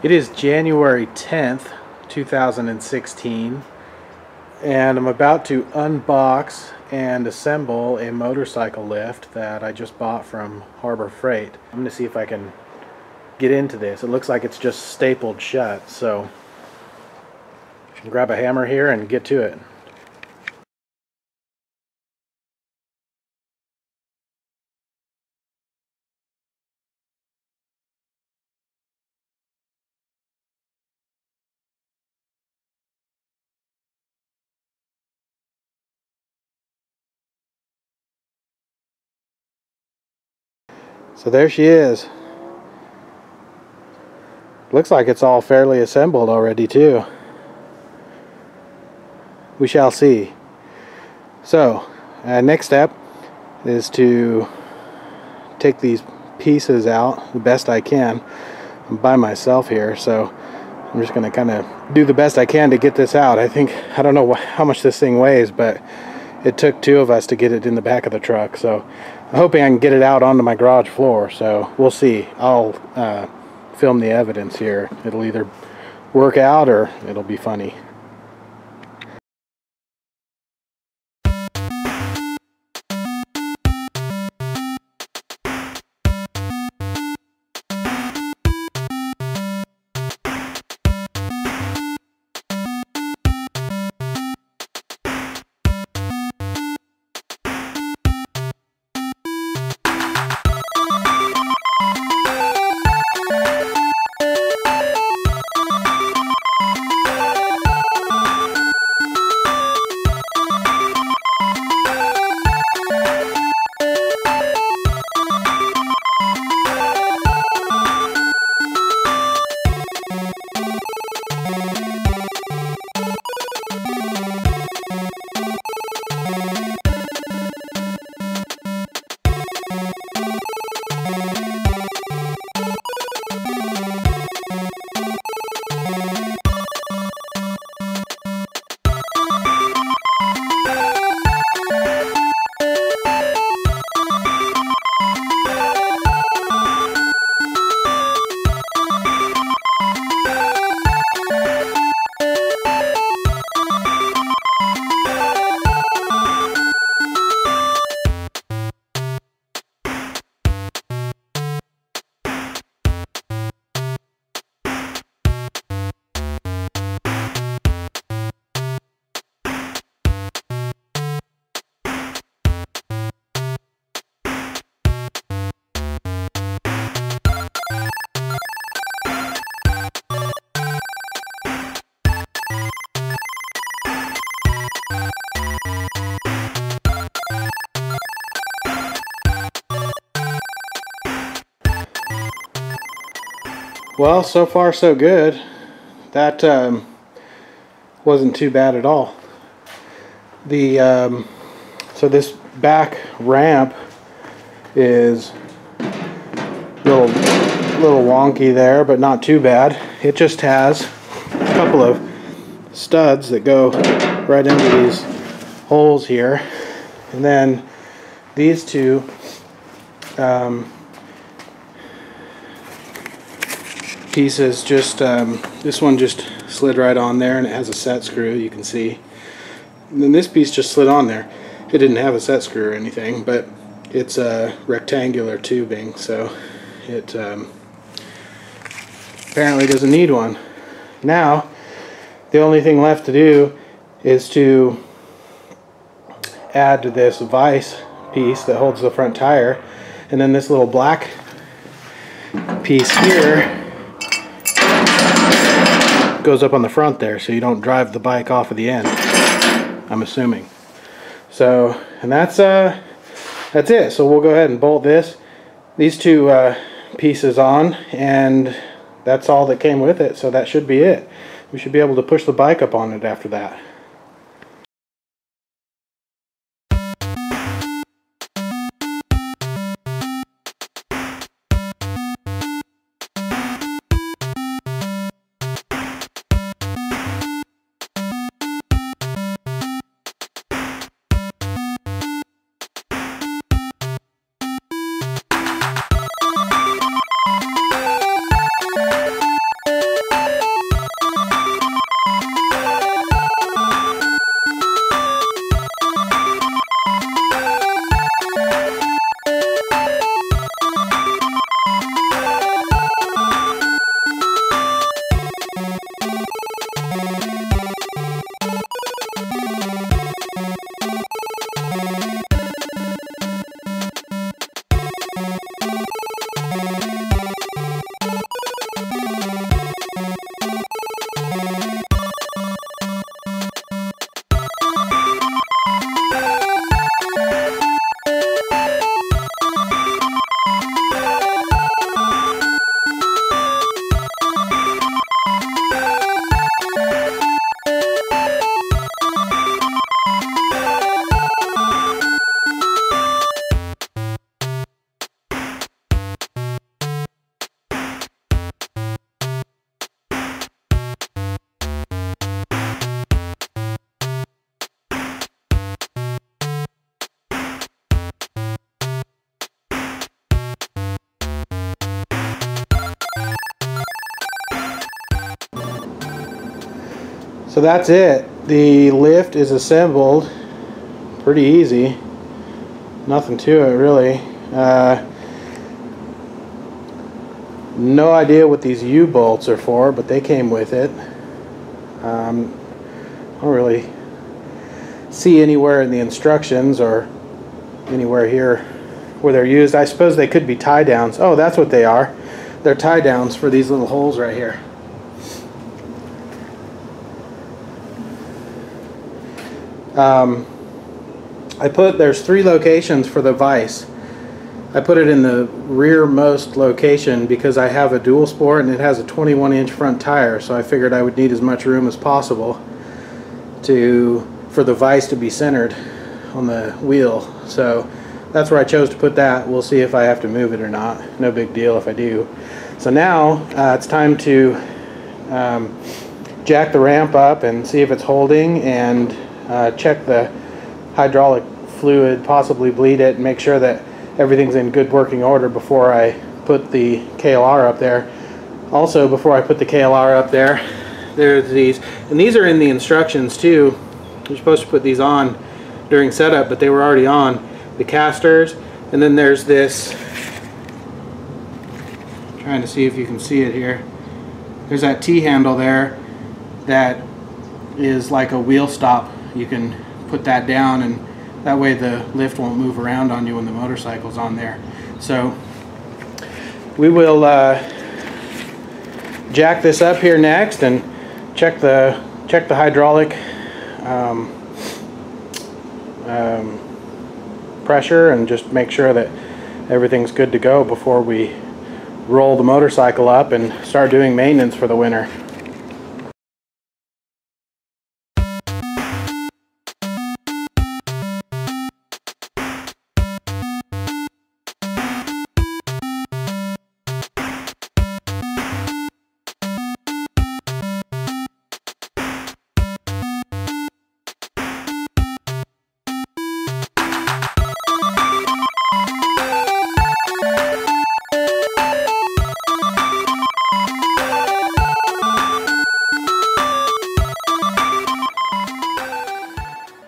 It is January 10th, 2016, and I'm about to unbox and assemble a motorcycle lift that I just bought from Harbor Freight. I'm going to see if I can get into this. It looks like it's just stapled shut, so I can grab a hammer here and get to it. So there she is. Looks like it's all fairly assembled already too. We shall see. So, next step is to take these pieces out the best I can. I'm by myself here, so I'm just going to kind of do the best I can to get this out. I don't know how much this thing weighs, but it took two of us to get it in the back of the truck, so I'm hoping I can get it out onto my garage floor, so we'll see. I'll film the evidence here. It'll either work out or it'll be funny. Well, so far so good. That wasn't too bad at all. So this back ramp is a little wonky there, but not too bad. It just has a couple of studs that go right into these holes here, and then these two pieces just this one just slid right on there, and it has a set screw, you can see. And then this piece just slid on there. It didn't have a set screw or anything, but it's a rectangular tubing, so it apparently doesn't need one. Now the only thing left to do is to add to this vise piece that holds the front tire, and then this little black piece here goes up on the front there, so you don't drive the bike off of the end, I'm assuming. So, and that's it. So we'll go ahead and bolt these two pieces on, and that's all that came with it, so that should be it. We should be able to push the bike up on it after that. So that's it. The lift is assembled. Pretty easy. Nothing to it really. No idea what these U-bolts are for, but they came with it. I don't really see anywhere in the instructions or anywhere here where they're used. I suppose they could be tie downs. Oh, that's what they are. They're tie downs for these little holes right here. There's 3 locations for the vise. I put it in the rearmost location because I have a dual sport and it has a 21-inch front tire, so I figured I would need as much room as possible for the vise to be centered on the wheel. So that's where I chose to put that. We'll see if I have to move it or not. No big deal if I do. So now it's time to jack the ramp up and see if it's holding, and check the hydraulic fluid, possibly bleed it, and make sure that everything's in good working order before I put the KLR up there. Also, before I put the KLR up there, there's these, and these are in the instructions too. You're supposed to put these on during setup, but they were already on. The casters, and then there's this, trying to see if you can see it here, there's that T-handle there that is like a wheel stop. You can put that down, and that way the lift won't move around on you when the motorcycle's on there. So we will jack this up here next and check the hydraulic pressure, and just make sure that everything's good to go before we roll the motorcycle up and start doing maintenance for the winter.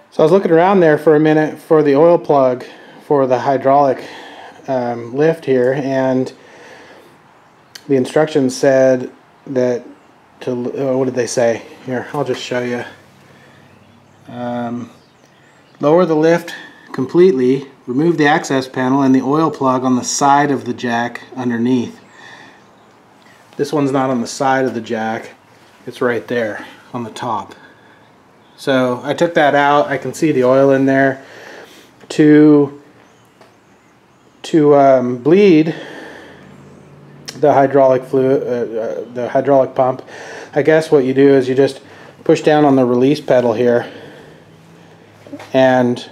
So I was looking around there for a minute for the oil plug for the hydraulic lift here, and the instructions said that to, what did they say? Here, I'll just show you. Lower the lift completely, remove the access panel and the oil plug on the side of the jack underneath. This one's not on the side of the jack, it's right there on the top. So I took that out. I can see the oil in there. To bleed the hydraulic fluid, the hydraulic pump, I guess what you do is you just push down on the release pedal here, and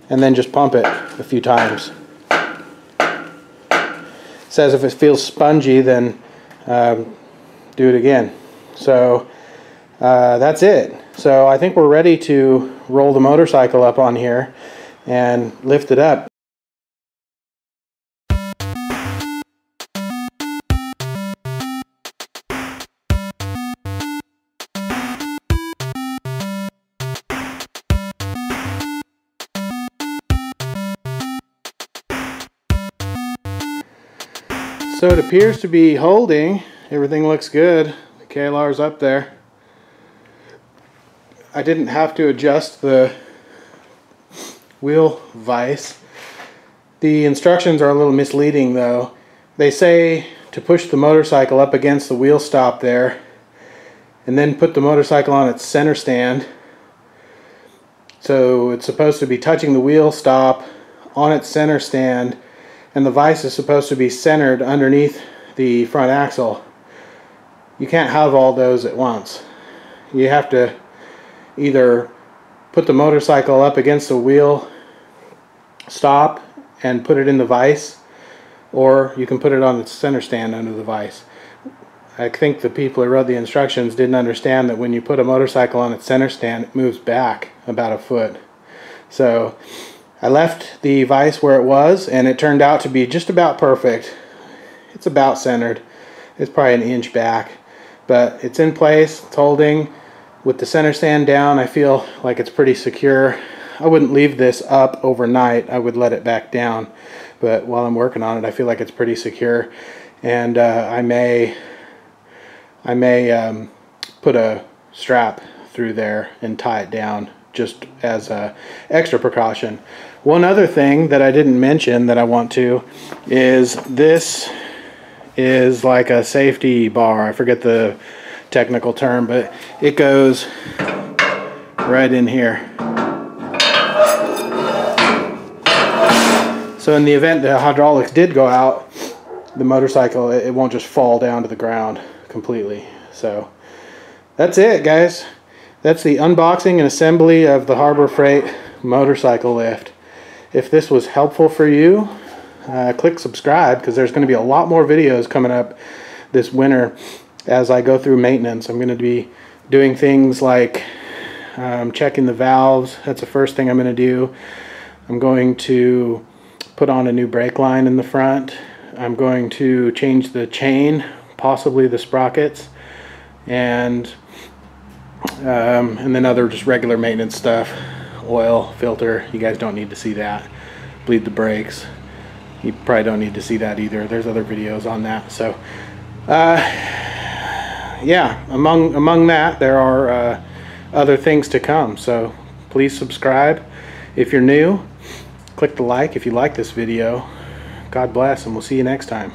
then just pump it a few times. It says if it feels spongy, then do it again. So that's it. So I think we're ready to roll the motorcycle up on here and lift it up. So it appears to be holding. Everything looks good. The KLR's up there. I didn't have to adjust the wheel vise. The instructions are a little misleading though. They say to push the motorcycle up against the wheel stop there and then put the motorcycle on its center stand. So it's supposed to be touching the wheel stop on its center stand, and the vise is supposed to be centered underneath the front axle. You can't have all those at once. You have to either put the motorcycle up against the wheel stop and put it in the vise, or you can put it on its center stand under the vise. I think the people who wrote the instructions didn't understand that when you put a motorcycle on its center stand, it moves back about a foot. So I left the vise where it was, and it turned out to be just about perfect. It's about centered. It's probably an inch back, but it's in place, it's holding. With the center stand down, I feel like it's pretty secure. I wouldn't leave this up overnight. I would let it back down. But while I'm working on it, I feel like it's pretty secure. And I may put a strap through there and tie it down just as a extra precaution. One other thing that I didn't mention that I want to is this is like a safety bar. I forget the technical term, but it goes right in here. So in the event the hydraulics did go out, the motorcycle, it won't just fall down to the ground completely. So that's it, guys. That's the unboxing and assembly of the Harbor Freight motorcycle lift. If this was helpful for you, click subscribe, because there's going to be a lot more videos coming up this winter as I go through maintenance. I'm going to be doing things like checking the valves. That's the first thing I'm going to do. I'm going to put on a new brake line in the front. I'm going to change the chain, possibly the sprockets, and then other just regular maintenance stuff. Oil, filter, you guys don't need to see that. Bleed the brakes, you probably don't need to see that either. There's other videos on that. So yeah, among that, there are other things to come. So please subscribe if you're new. Click the like if you like this video. God bless, and we'll see you next time.